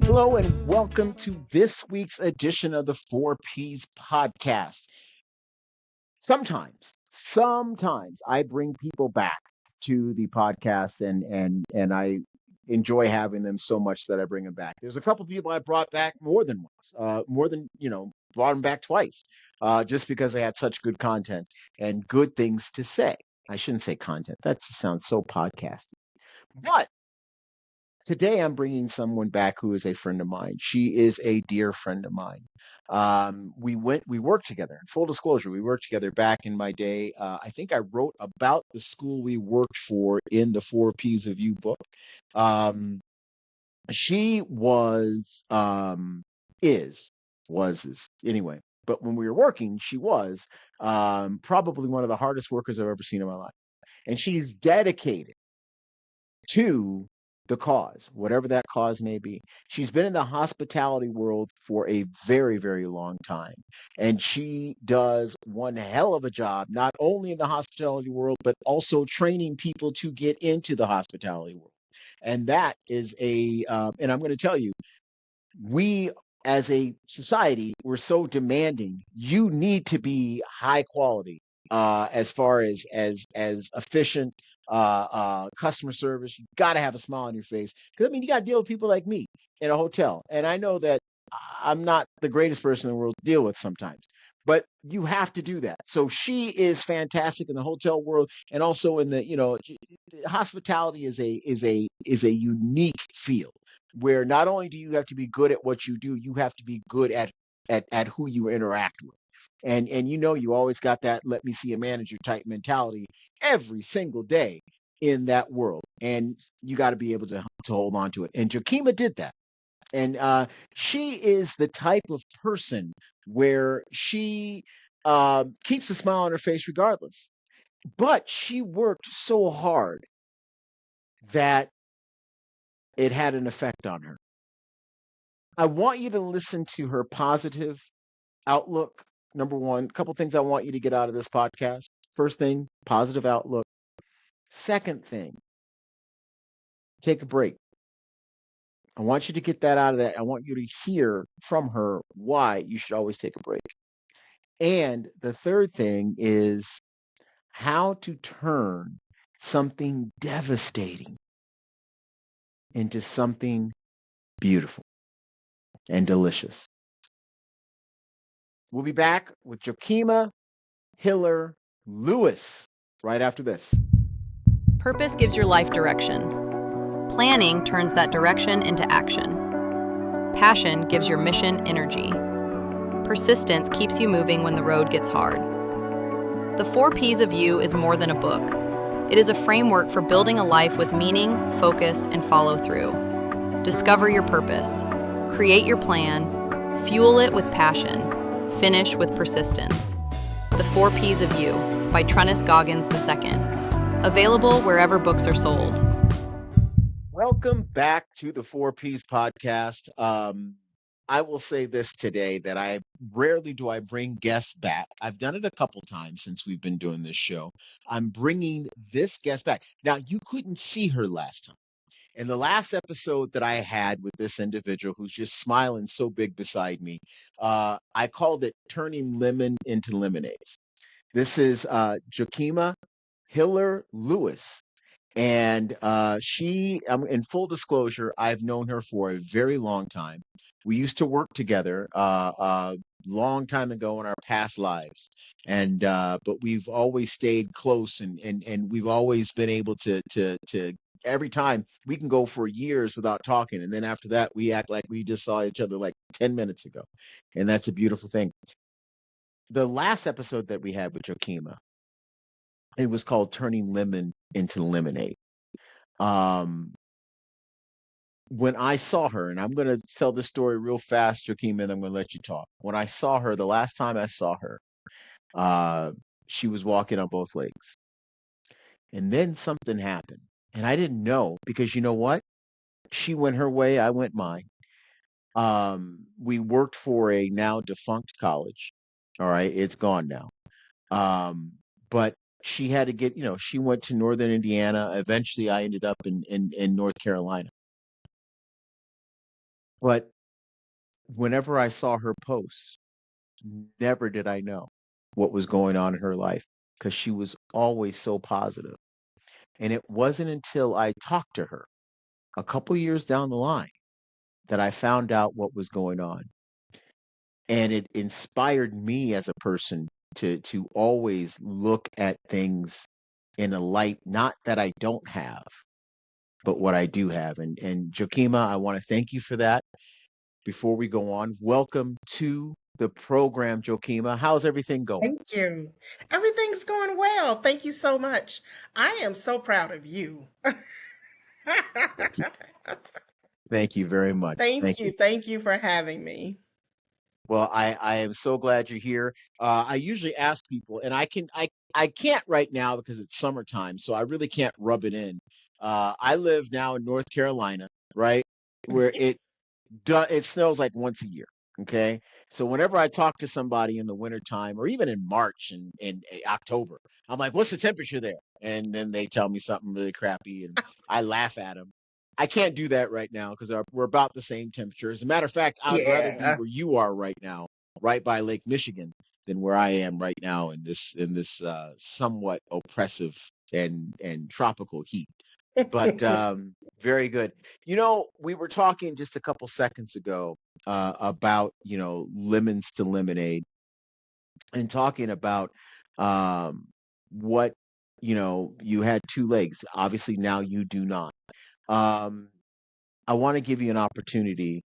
Hello and welcome to this week's edition of the 4Ps podcast. Sometimes I bring people back to the podcast and I enjoy having them so much that I bring them back. There's a couple people I brought back more than once, brought them back twice, just because they had such good content and good things to say. I shouldn't say content. That sounds so podcasty. But today I'm bringing someone back who is a friend of mine. She is a dear friend of mine. We worked together. Full disclosure, we worked together back in my day. I think I wrote about the school we worked for in the 4Ps of You book. Um, she is anyway. But when we were working, she was probably one of the hardest workers I've ever seen in my life. And she's dedicated to the cause, whatever that cause may be. She's been in the hospitality world for a very, very long time. And she does one hell of a job, not only in the hospitality world, but also training people to get into the hospitality world. And that is and I'm going to tell you, we as a society, we're so demanding. You need to be high quality as far as efficient customer service. You got to have a smile on your face because I mean you got to deal with people like me in a hotel, and I know that I'm not the greatest person in the world to deal with sometimes. But you have to do that. So she is fantastic in the hotel world, and also in the hospitality is a unique field where not only do you have to be good at what you do, you have to be good at who you interact with. And you always got that let me see a manager type mentality every single day in that world. And you got to be able to hold on to it. And Jokima did that. And she is the type of person where she keeps a smile on her face regardless. But she worked so hard that it had an effect on her. I want you to listen to her positive outlook. Number one, a couple things I want you to get out of this podcast. First thing, positive outlook. Second thing, take a break. I want you to get that out of that. I want you to hear from her why you should always take a break. And the third thing is how to turn something devastating into something beautiful and delicious. We'll be back with Jokima Hiller Lewis right after this. Purpose gives your life direction. Planning turns that direction into action. Passion gives your mission energy. Persistence keeps you moving when the road gets hard. The 4Ps of You is more than a book. It is a framework for building a life with meaning, focus, and follow through. Discover your purpose. Create your plan. Fuel it with passion. Finish with persistence. The 4Ps of You by Trunnis Goggins II. Available wherever books are sold. Welcome back to the 4Ps podcast. I will say this today that I rarely do I bring guests back. I've done it a couple times since we've been doing this show. I'm bringing this guest back. Now, you couldn't see her last time. In the last episode that I had with this individual who's just smiling so big beside me, I called it Turning Lemon into Lemonades. This is Jokima Hiller Lewis. And in full disclosure, I've known her for a very long time. We used to work together long time ago in our past lives, and but we've always stayed close, and we've always been able to every time we can go for years without talking, and then after that we act like we just saw each other like 10 minutes ago, and that's a beautiful thing. The last episode that we had with Jokima, it was called Turning Lemon into Lemonade. When I saw her, and I'm going to tell this story real fast, Jokima, and I'm going to let you talk. When I saw her, the last time I saw her, she was walking on both legs. And then something happened. And I didn't know because you know what? She went her way, I went mine. We worked for a now defunct college. All right, it's gone now. But she had to get, she went to Northern Indiana. Eventually, I ended up in North Carolina. But whenever I saw her posts, never did I know what was going on in her life because she was always so positive. And it wasn't until I talked to her a couple years down the line that I found out what was going on. And it inspired me as a person to always look at things in a light not that I don't have, but what I do have. And Jokima, I want to thank you for that. Before we go on, welcome to the program, Jokima. How's everything going? Thank you. Everything's going well. Thank you so much. I am so proud of you. Thank you. Thank you very much. Thank Thank you. you. Thank you for having me. Well, I am so glad you're here. I usually ask people, and I can't right now because it's summertime, so I really can't rub it in. I live now in North Carolina, right, where it snows like once a year. Okay. So whenever I talk to somebody in the wintertime or even in March and October, I'm like, what's the temperature there? And then they tell me something really crappy and I laugh at them. I can't do that right now because we're about the same temperature. As a matter of fact, I would rather be Yeah. where you are right now, right by Lake Michigan, than where I am right now in this somewhat oppressive and tropical heat. But very good. You know, we were talking just a couple seconds ago about, lemons to lemonade and talking about um, what, you had two legs. Obviously, now you do not. Um, I want to give you an opportunity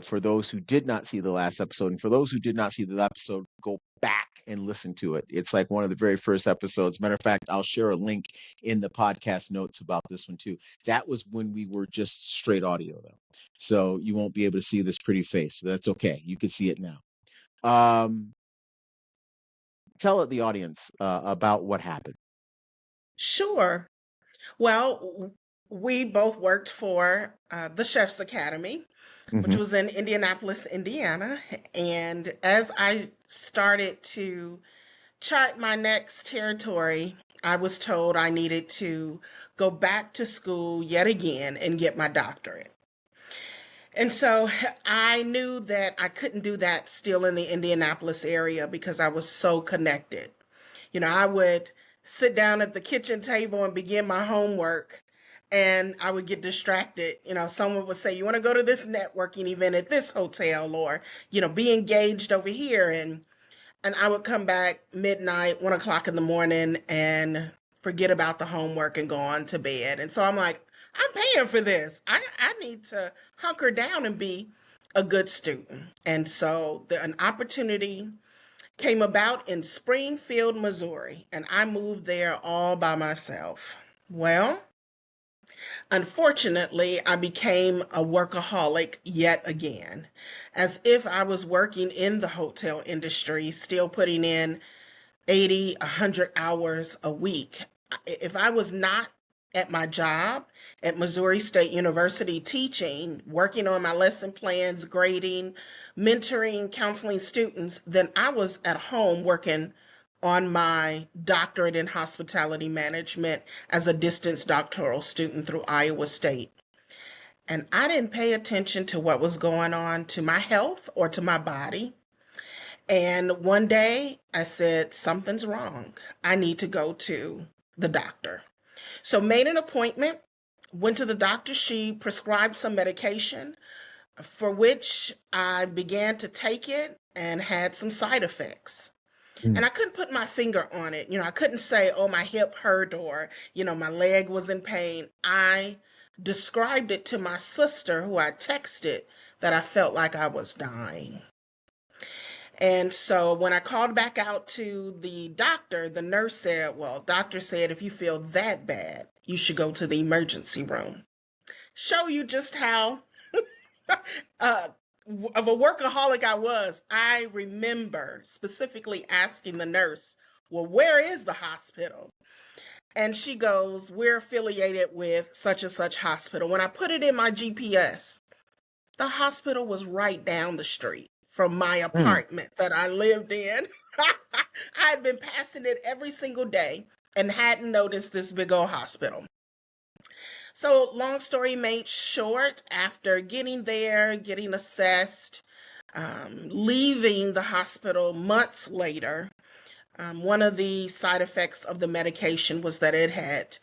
for those who did not see the last episode. And for those who did not see the episode, go back and listen to it. It's like one of the very first episodes. Matter of fact, I'll share a link in the podcast notes about this one too. That was when we were just straight audio, though. So you won't be able to see this pretty face. But that's okay. You can see it now. Um, tell the audience about what happened. Sure. Well, we both worked for the Chef's Academy, which Hmm. was in Indianapolis, Indiana. And as I started to chart my next territory, I was told I needed to go back to school yet again and get my doctorate. And so I knew that I couldn't do that still in the Indianapolis area because I was so connected. I would sit down at the kitchen table and begin my homework and I would get distracted. Someone would say, "You want to go to this networking event at this hotel or, be engaged over here." And I would come back midnight, 1 o'clock in the morning, and forget about the homework and go on to bed. And so I'm like, I'm paying for this. I need to hunker down and be a good student. And so an opportunity came about in Springfield, Missouri, and I moved there all by myself. Well, unfortunately, I became a workaholic yet again, as if I was working in the hotel industry, still putting in 80, 100 hours a week. If I was not at my job at Missouri State University teaching, working on my lesson plans, grading, mentoring, counseling students, then I was at home working on my doctorate in hospitality management as a distance doctoral student through Iowa State. And I didn't pay attention to what was going on to my health or to my body. And one day I said, something's wrong. I need to go to the doctor. So made an appointment, went to the doctor. She prescribed some medication for which I began to take it and had some side effects. And I couldn't put my finger on it. I couldn't say, oh, my hip hurt or, my leg was in pain. I described it to my sister who I texted that I felt like I was dying. And so when I called back out to the doctor, the nurse said, well, doctor said, if you feel that bad, you should go to the emergency room. Show you just how uh, of a workaholic I was. I remember specifically asking the nurse, well, where is the hospital? And she goes, we're affiliated with such and such hospital. When I put it in my GPS, the hospital was right down the street from my Mm. apartment that I lived in. I had been passing it every single day and hadn't noticed this big old hospital. So, long story made short, after getting there, getting assessed, leaving the hospital months later, one of the side effects of the medication was that it had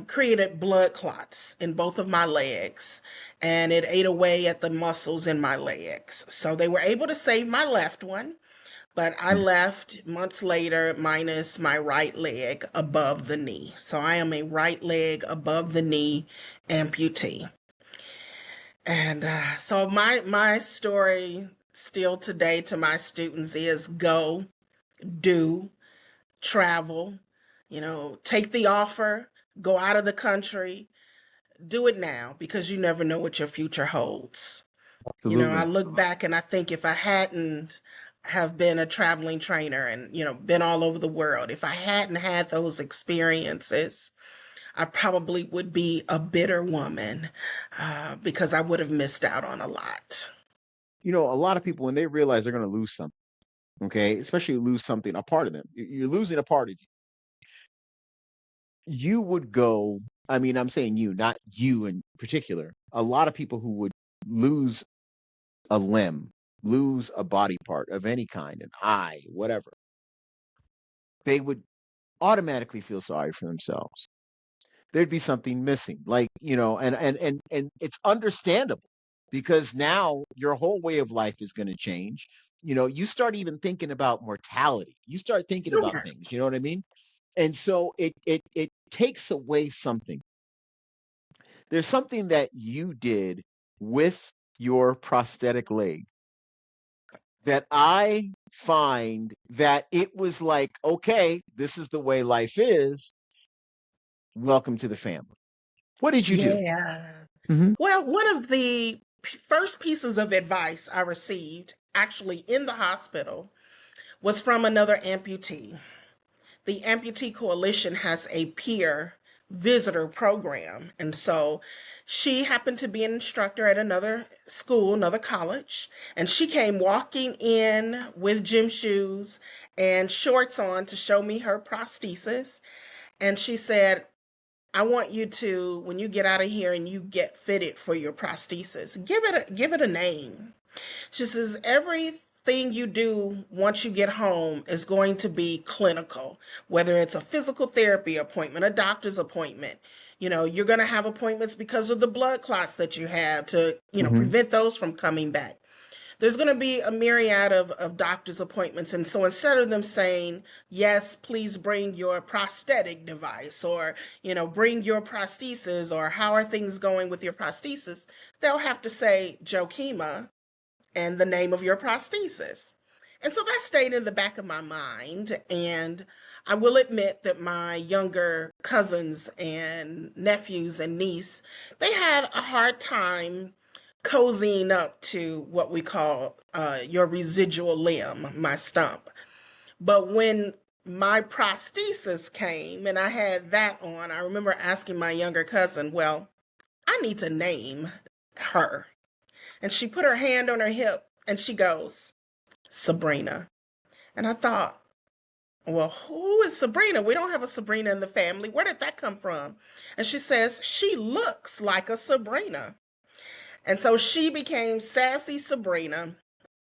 created blood clots in both of my legs, and it ate away at the muscles in my legs. So they were able to save my left one, but I left months later minus my right leg above the knee. So I am a right leg above the knee amputee. And so my story still today to my students is go, do, travel, take the offer, go out of the country, do it now because you never know what your future holds. I Absolutely. look back and I think if I hadn't have been a traveling trainer and, been all over the world, if I hadn't had those experiences, I probably would be a bitter woman because I would have missed out on a lot. A lot of people, when they realize they're going to lose something, okay, especially lose something, a part of them, you're losing a part of you. You would go, I mean, I'm saying you, not you in particular. A lot of people who would lose a limb, lose a body part of any kind, an eye, whatever, they would automatically feel sorry for themselves. There'd be something missing, like, and it's understandable because now your whole way of life is going to change. You start even thinking about mortality. You start thinking about Sure. things, you know what I mean? And so it takes away something. There's something that you did with your prosthetic leg that I find that it was like, okay, this is the way life is. Welcome to the family. What did you do? Yeah. Hmm. Well, one of the first pieces of advice I received actually in the hospital was from another amputee. The Amputee Coalition has a peer visitor program. And so she happened to be an instructor at another school, another college, and she came walking in with gym shoes and shorts on to show me her prosthesis. And she said, I want you to, when you get out of here and you get fitted for your prosthesis, give it a name. She says everything you do once you get home is going to be clinical, whether it's a physical therapy appointment, a doctor's appointment. You're going to have appointments because of the blood clots that you have to, Hmm. prevent those from coming back. There's going to be a myriad of doctor's appointments. And so instead of them saying, yes, please bring your prosthetic device or, bring your prosthesis or how are things going with your prosthesis, they'll have to say Jokima and the name of your prosthesis. And so that stayed in the back of my mind. And I will admit that my younger cousins and nephews and niece, they had a hard time cozying up to what we call your residual limb, my stump. But when my prosthesis came and I had that on, I remember asking my younger cousin, well, I need to name her. And she put her hand on her hip and she goes, Sabrina. And I thought, well, who is Sabrina? We don't have a Sabrina in the family. Where did that come from? And she says, she looks like a Sabrina. And so she became Sassy Sabrina,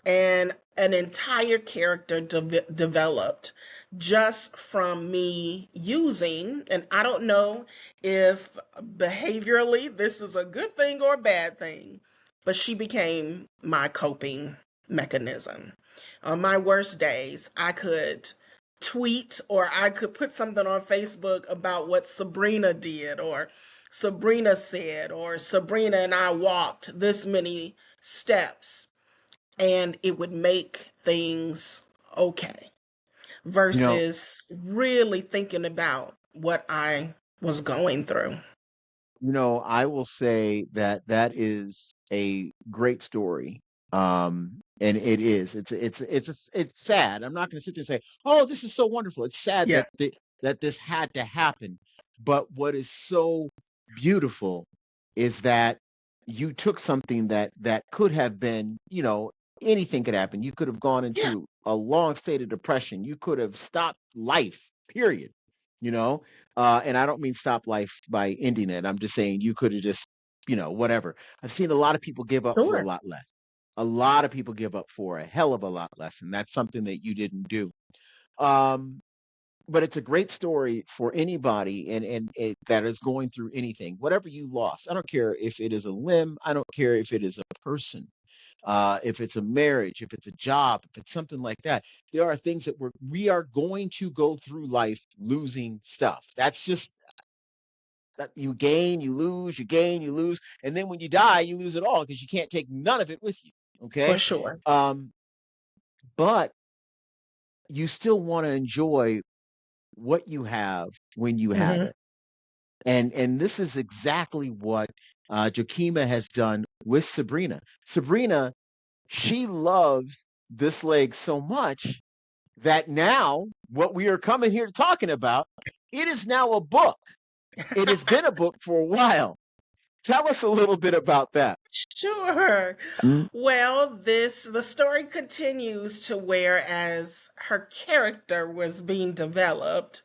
and an entire character developed just from me using, and I don't know if behaviorally this is a good thing or a bad thing, but she became my coping mechanism. On my worst days, I could tweet or I could put something on Facebook about what Sabrina did or Sabrina said or Sabrina and I walked this many steps, and it would make things okay You know, versus really thinking about what I was going through. I will say that that is a great story. And it is. It's sad. I'm not going to sit there and say, "Oh, this is so wonderful." It's sad Yeah. that this had to happen. But what is so beautiful is that you took something that could have been, anything could happen. You could have gone Yeah. into a long state of depression. You could have stopped life, period. you know? And I don't mean stop life by ending it. I'm just saying you could have just, whatever. I've seen a lot of people give up for a Sure. lot less. A lot of people give up for a hell of a lot less, and that's something that you didn't do. Um, but it's a great story for anybody that is going through anything, whatever you lost. I don't care if it is a limb. I don't care if it is a person, if it's a marriage, if it's a job, if it's something like that. There are things that we are going to go through life losing stuff. That's just that you gain, you lose, you gain, you lose, and then when you die, you lose it all because you can't take none of it with you. For Okay, sure. um, but you still want to enjoy what you have when you have Hmm. it. And this is exactly what Jokima has done with Sabrina. Sabrina, she loves this leg so much that now what we are coming here talking about, it is now a book. It has been a book for a while. Tell us a little bit about that. Sure. Mm. Well, the story continues to where as her character was being developed,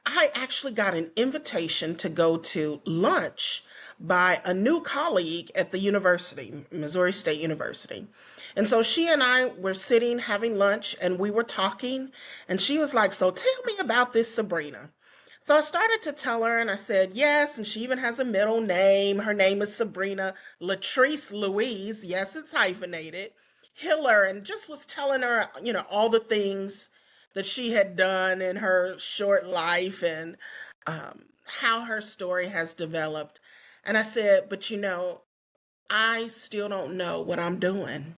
I actually got an invitation to go to lunch by a new colleague at the university, Missouri State University. And so she and I were sitting having lunch and we were talking. And she was like, "So tell me about this Sabrina." So I started to tell her and I said, "Yes." And she even has a middle name. Her name is Sabrina Latrice Louise. Yes, it's hyphenated. Hiller. And just was telling her, all the things that she had done in her short life and how her story has developed. And I said, "But I still don't know what I'm doing.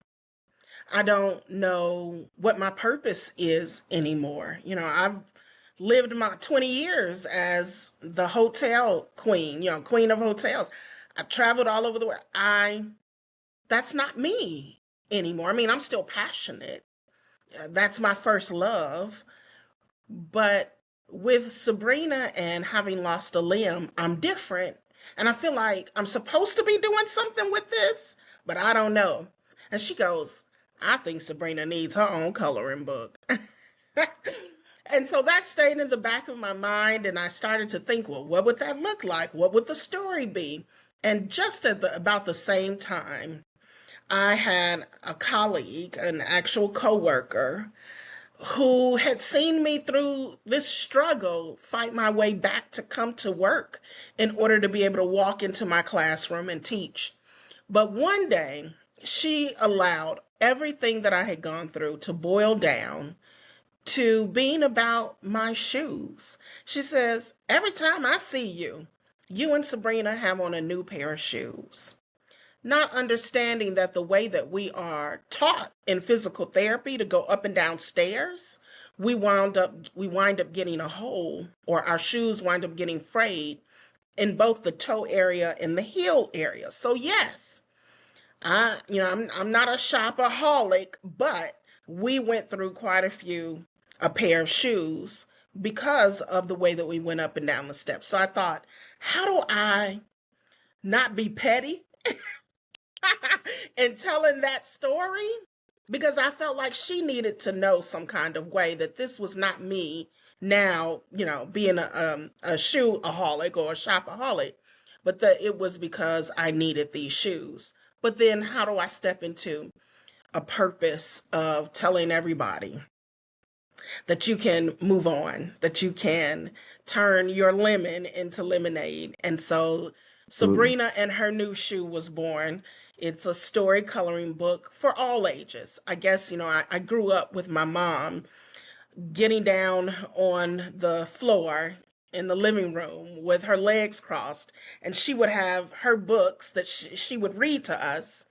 I don't know what my purpose is anymore. I've lived my 20 years as the hotel queen, queen of hotels. I've traveled all over the world. That's not me anymore. I mean, I'm still passionate. That's my first love. But with Sabrina and having lost a limb, I'm different. And I feel like I'm supposed to be doing something with this, but I don't know." And she goes, "I think Sabrina needs her own coloring book." And so that stayed in the back of my mind. And I started to think, well, what would that look like? What would the story be? And just at about the same time, I had a colleague, an actual coworker, who had seen me through this struggle, fight my way back to come to work in order to be able to walk into my classroom and teach. But one day, she allowed everything that I had gone through to boil down to being about my shoes. She says, "Every time I see you, you and Sabrina have on a new pair of shoes." Not understanding that the way that we are taught in physical therapy to go up and down stairs, we wind up getting a hole, or our shoes wind up getting frayed in both the toe area and the heel area. So yes, I'm not a shopaholic, but we went through quite a pair of shoes because of the way that we went up and down the steps. So I thought, how do I not be petty in telling that story? Because I felt like she needed to know some kind of way that this was not me now, being a shoeaholic or a shopaholic, but that it was because I needed these shoes. But then how do I step into a purpose of telling everybody that you can move on, that you can turn your lemon into lemonade? And so Absolutely. Sabrina and Her New Shoe was born. It's a story coloring book for all ages. I guess, I grew up with my mom getting down on the floor in the living room with her legs crossed, and she would have her books that she would read to us,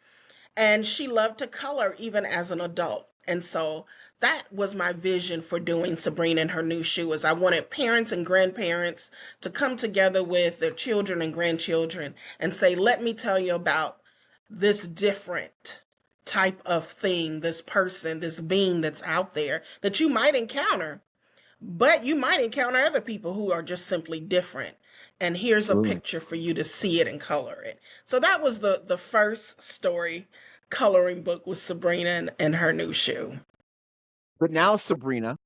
and she loved to color even as an adult. And so that was my vision for doing Sabrina and Her New Shoe, is I wanted parents and grandparents to come together with their children and grandchildren and say, "Let me tell you about this different type of thing, this person, this being that's out there that you might encounter, but you might encounter other people who are just simply different. And here's a Absolutely. picture for you to see it and color it." So that was the first story coloring book with Sabrina and Her New Shoe. But now Sabrina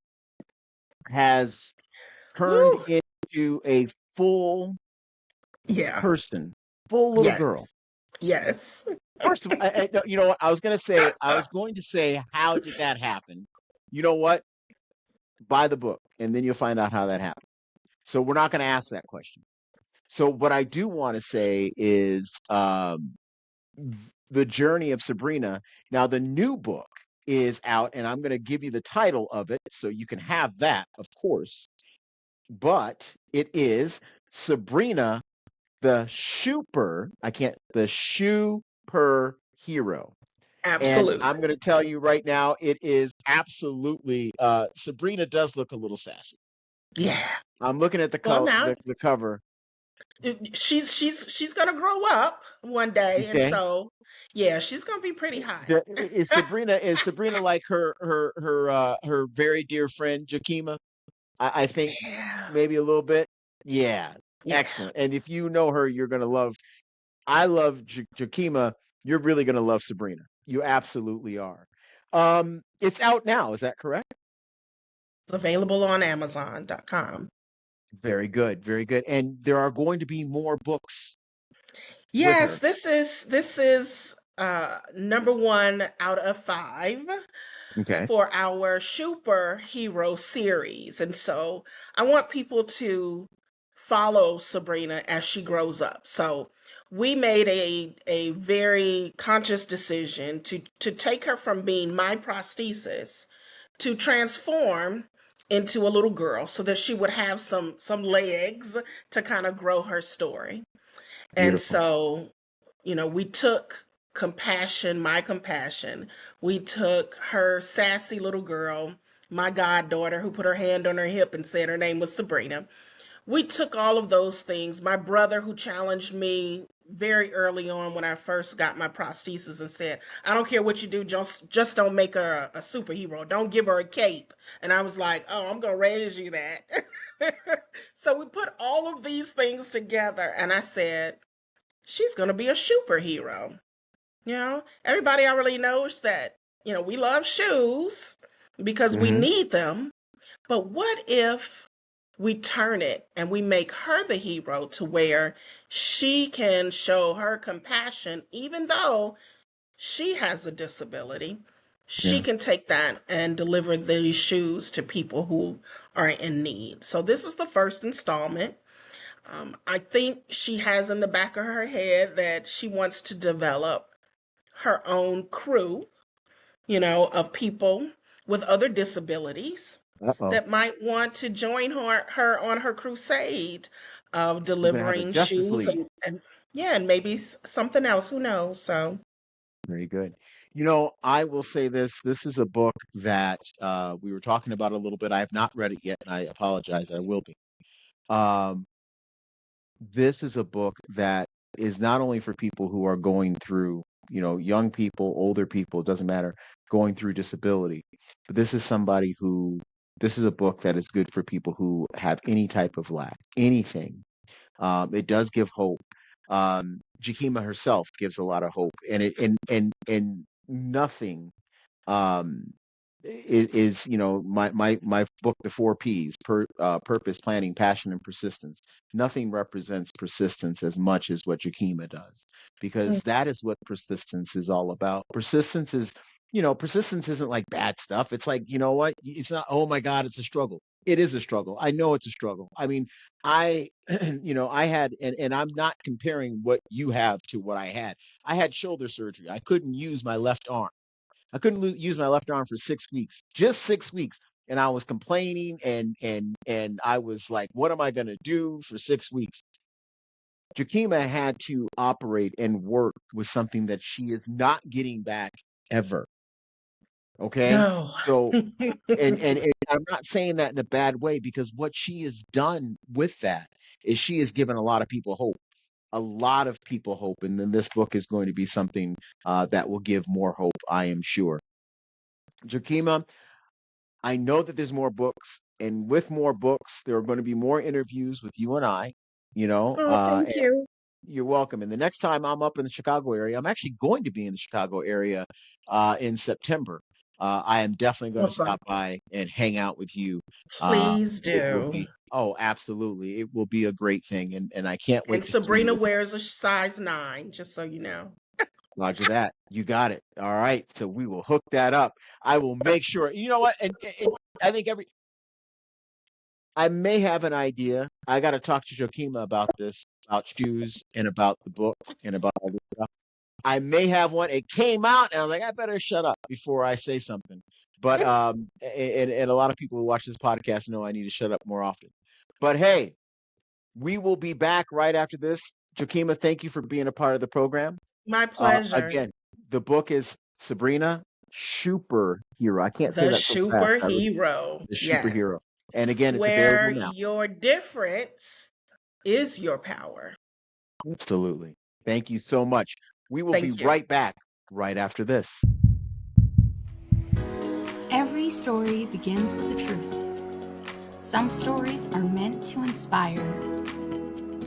has turned Woo. into a full Yeah. person, full little girl. Yes. Yes. First of all, no, you know what? I was going to say, how did that happen? You know what? Buy the book, and then you'll find out how that happened. So we're not going to ask that question. So what I do want to say is the journey of Sabrina. Now the new book is out, and I'm going to give you the title of it so you can have that, of course. But it is Sabrina the Super Hero. And Absolutely. I'm going to tell you right now, it is absolutely Sabrina does look a little sassy. Yeah. I'm looking at the Well, color, now the cover. she's gonna grow up one day, and Okay, so yeah, she's gonna be pretty hot. Is Sabrina like her very dear friend Jokima? I think Yeah. maybe a little bit. Yeah, Yeah. excellent. And if you know her, you're gonna love. I love Jokima. You're really gonna love Sabrina. You absolutely are. It's out now. Is that correct? It's available on Amazon.com. Very good, very good. And there are going to be more books with Yes, her. this is number one out of five Okay. for our superhero series. And so I want people to follow Sabrina as she grows up. So we made a very conscious decision to take her from being my prosthesis to transform into a little girl so that she would have some legs to kind of grow her story. And Beautiful. so, we took my compassion, we took her sassy little girl, my goddaughter who put her hand on her hip and said her name was Sabrina. We took all of those things. My brother who challenged me very early on when I first got my prosthesis and said, I don't care what you do, just don't make her a superhero. Don't give her a cape. And I was like, oh, I'm gonna raise you that. So we put all of these things together and I said, she's going to be a superhero. Everybody already knows that, we love shoes because we Hmm. need them. But what if we turn it and we make her the hero to where she can show her compassion, even though she has a disability? She Yeah. can take that and deliver these shoes to people who are in need. So, this is the first installment. I think she has in the back of her head that she wants to develop her own crew, of people with other disabilities Uh-oh. that might want to join her on her crusade of We're gonna have a delivering Justice shoes League. and yeah, and maybe something else. Who knows? So, Very good. I will say this. This is a book that we were talking about a little bit. I have not read it yet, and I apologize. I will be. Um, this is a book that is not only for people who are going through, young people, older people, it doesn't matter, going through disability, but this is a book that is good for people who have any type of lack, anything. It does give hope. Jokima herself gives a lot of hope, and it and nothing um, is my book, The Four Ps: purpose, planning, passion, and persistence. Nothing represents persistence as much as what Jokima does, because that is what persistence is all about. Persistence isn't like bad stuff. It's like, you know what? It's not, oh my God, it's a struggle. It is a struggle. I know it's a struggle. I mean, I, I had, and I'm not comparing what you have to what I had. I had shoulder surgery. I couldn't use my left arm. I couldn't use my left arm for 6 weeks, just 6 weeks. And I was complaining and I was like, what am I going to do for 6 weeks? Jokima had to operate and work with something that she is not getting back ever. Okay. no. So, and I'm not saying that in a bad way, because what she has done with that is she has given a lot of people hope. A lot of people hope. And then this book is going to be something that will give more hope, I am sure. Jokima, I know that there's more books, and with more books, there are going to be more interviews with you and I. Oh, thank And you. you're welcome. And the next time I'm up in the Chicago area, I'm actually going to be in the Chicago area in September. I am definitely going to Awesome. stop by and hang out with you. Please It will do. be Oh, absolutely. It will be a great thing, and I can't wait And to see Sabrina what. wears a size 9, just so you know. Roger that. You got it. All right. So we will hook that up. I will make sure. You know what? And I think I may have an idea. I got to talk to Jokima about this, about shoes and about the book and about all this stuff. I may have one. It came out, and I was like, I better shut up before I say something. But and a lot of people who watch this podcast know I need to shut up more often. But hey, we will be back right after this. Jokima, thank you for being a part of the program. My pleasure. Again, the book is Sabrina Superhero. I can't say The that so fast. superhero. The Superhero. Yes. And again, it's available Where now. your difference is your power. Absolutely. Thank you so much. We will be Thank you. right back right after this. Every story begins with a truth. Some stories are meant to inspire.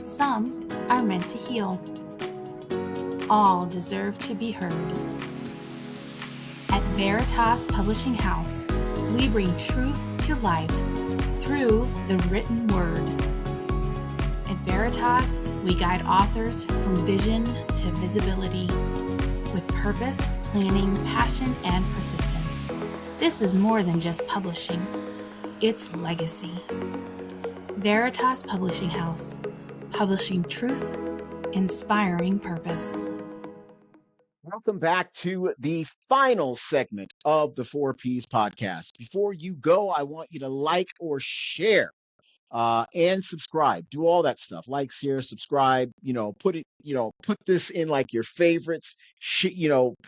Some are meant to heal. All deserve to be heard. At Veritas Publishing House, we bring truth to life through the written word. At Veritas, we guide authors from vision to visibility with purpose, planning, passion, and persistence. This is more than just publishing. It's legacy. Veritas Publishing House, publishing truth, inspiring purpose. Welcome back to the final segment of the 4Ps podcast. Before you go, I want you to like or share and subscribe. Do all that stuff. Like, share, subscribe. Put it. Put this in like your favorites.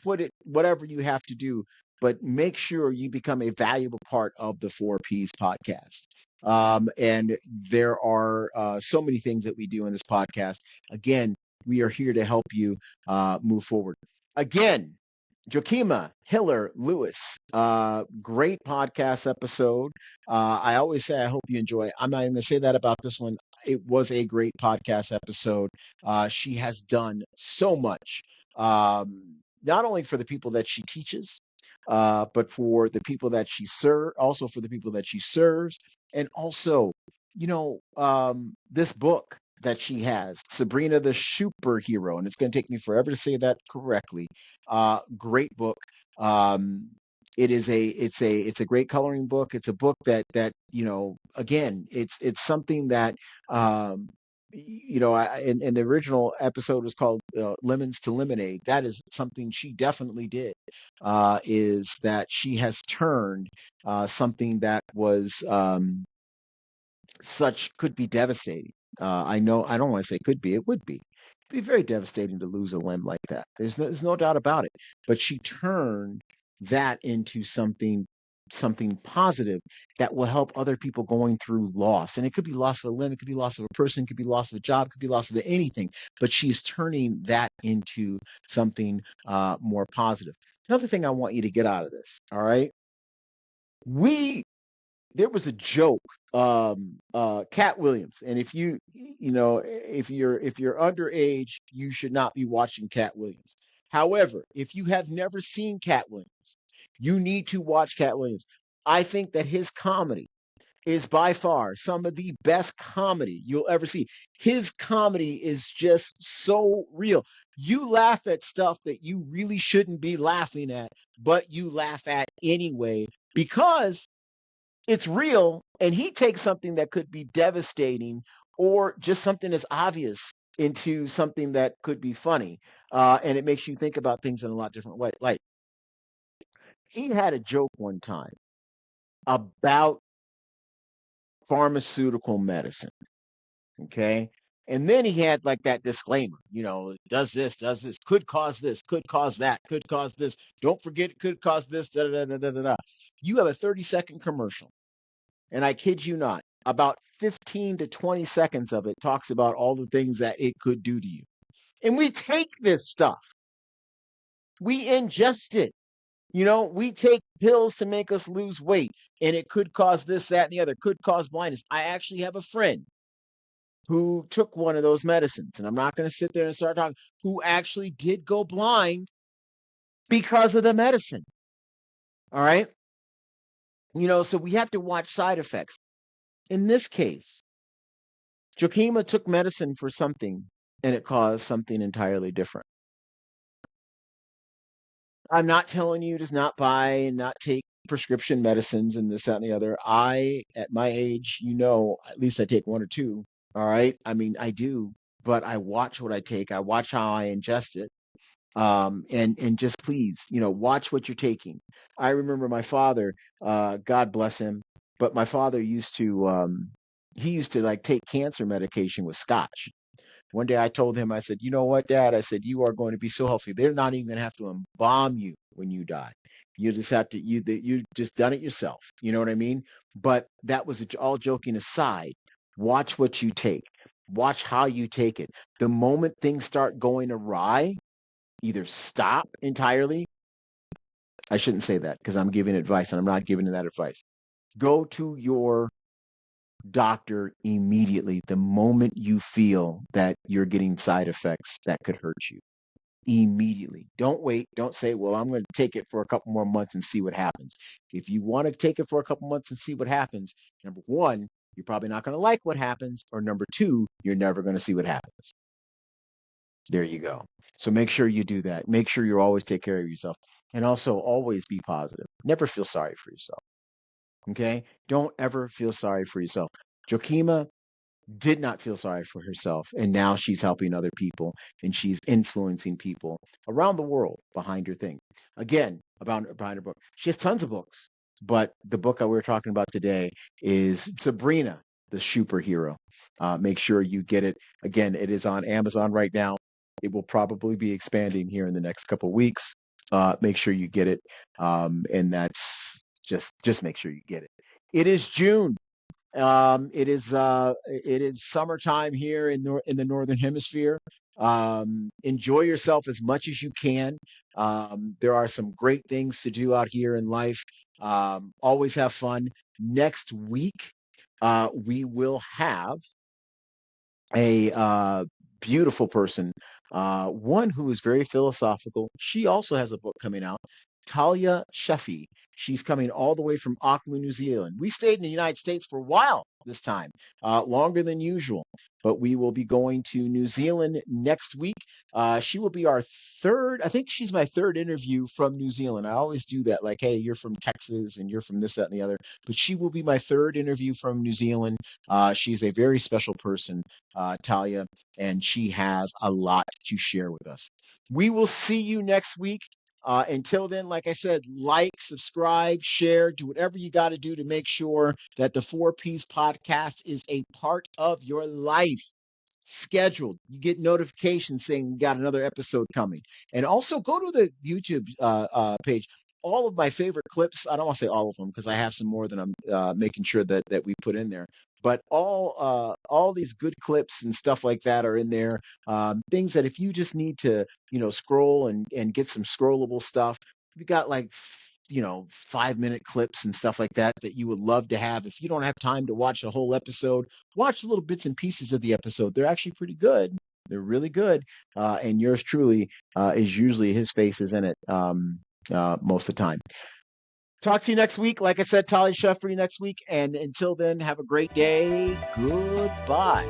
Put it whatever you have to do. But make sure you become a valuable part of the 4Ps podcast. And there are so many things that we do in this podcast. Again, we are here to help you move forward. Again, Jokima Hiller Lewis, great podcast episode. I always say I hope you enjoy it. I'm not even going to say that about this one. It was a great podcast episode. She has done so much, not only for the people that she teaches, but for the people that she also for the people that she serves, and also, this book that she has, Sabrina the Superhero, and it's going to take me forever to say that correctly. Great book. It's a great coloring book. It's a book that again, it's something that in the original episode was called Lemons to Lemonade. That is something she definitely did. Is that she has turned something that was could be devastating. I know, I don't want to say could be, it would be. It'd be very devastating to lose a limb like that. There's no doubt about it. But she turned that into something positive that will help other people going through loss. And it could be loss of a limb, it could be loss of a person, it could be loss of a job, it could be loss of anything. But she's turning that into something more positive. Another thing I want you to get out of this, all right? There was a joke, Cat Williams, and if if you're underage, you should not be watching Cat Williams. However, if you have never seen Cat Williams, you need to watch Cat Williams. I think that his comedy is by far some of the best comedy you'll ever see. His comedy is just so real. You laugh at stuff that you really shouldn't be laughing at, but you laugh at anyway because it's real, and he takes something that could be devastating or just something as obvious into something that could be funny, and it makes you think about things in a lot different way. Like, he had a joke one time about pharmaceutical medicine, okay? And then he had like that disclaimer, does this, could cause this, could cause that, could cause this. Don't forget, it could cause this, da da da da da da. You have a 30-second commercial. And I kid you not, about 15 to 20 seconds of it talks about all the things that it could do to you. And we take this stuff. We ingest it. We take pills to make us lose weight, and it could cause this, that, and the other, could cause blindness. I actually have a friend who took one of those medicines, and I'm not going to sit there and start talking, who actually did go blind because of the medicine. All right? So we have to watch side effects. In this case, Jokima took medicine for something, and it caused something entirely different. I'm not telling you to not buy and not take prescription medicines and this, that, and the other. At my age, at least I take one or two. All right. I mean, I do, but I watch what I take. I watch how I ingest it. And just please, watch what you're taking. I remember my father, God bless him, but my father he used to like take cancer medication with scotch. One day I told him, I said, you know what, Dad? I said, you are going to be so healthy. They're not even going to have to embalm you when you die. You just have to, you just done it yourself. You know what I mean? But that was all joking aside. Watch what you take. Watch how you take it. The moment things start going awry, either stop entirely. I shouldn't say that because I'm giving advice and I'm not giving that advice. Go to your doctor immediately the moment you feel that you're getting side effects that could hurt you. Immediately. Don't wait. Don't say, well, I'm going to take it for a couple more months and see what happens. If you want to take it for a couple months and see what happens, number one, you're probably not going to like what happens, or number two, you're never going to see what happens. There you go. So make sure you do that. Make sure you always take care of yourself. And also always be positive. Never feel sorry for yourself. Okay? Don't ever feel sorry for yourself. Jokima did not feel sorry for herself, and now she's helping other people, and she's influencing people around the world behind her thing. Again, behind her book. She has tons of books, but the book that we're talking about today is Sabrina the Superhero. Make sure you get it. Again, it is on Amazon right now. It will probably be expanding here in the next couple of weeks. Make sure you get it, and that's just make sure you get it. It is June. It is summertime here in the northern hemisphere. Enjoy yourself as much as you can. There are some great things to do out here in life. Always have fun. Next week, we will have a beautiful person, one who is very philosophical. She also has a book coming out, Talia Sheffy. She's coming all the way from Auckland, New Zealand. We stayed in the United States for a while this time, longer than usual, but we will be going to New Zealand next week. She will be our third, I think she's my third interview from New Zealand. I always do that, like, hey, you're from Texas and you're from this, that, and the other, but she will be my third interview from New Zealand. She's a very special person, Talia, and she has a lot to share with us. We will see you next week. Until then, like I said, like, subscribe, share, do whatever you got to do to make sure that the 4Ps podcast is a part of your life. Scheduled. You get notifications saying we got another episode coming. And also go to the YouTube page. All of my favorite clips, I don't want to say all of them because I have some more that I'm making sure that we put in there. But all these good clips and stuff like that are in there. Things that if you just need to, scroll and get some scrollable stuff, we got like 5-minute clips and stuff like that you would love to have. If you don't have time to watch a whole episode, watch little bits and pieces of the episode. They're actually pretty good. They're really good. And yours truly is usually his face is in it most of the time. Talk to you next week. Like I said, Talia Sheffrey next week. And until then, have a great day. Goodbye.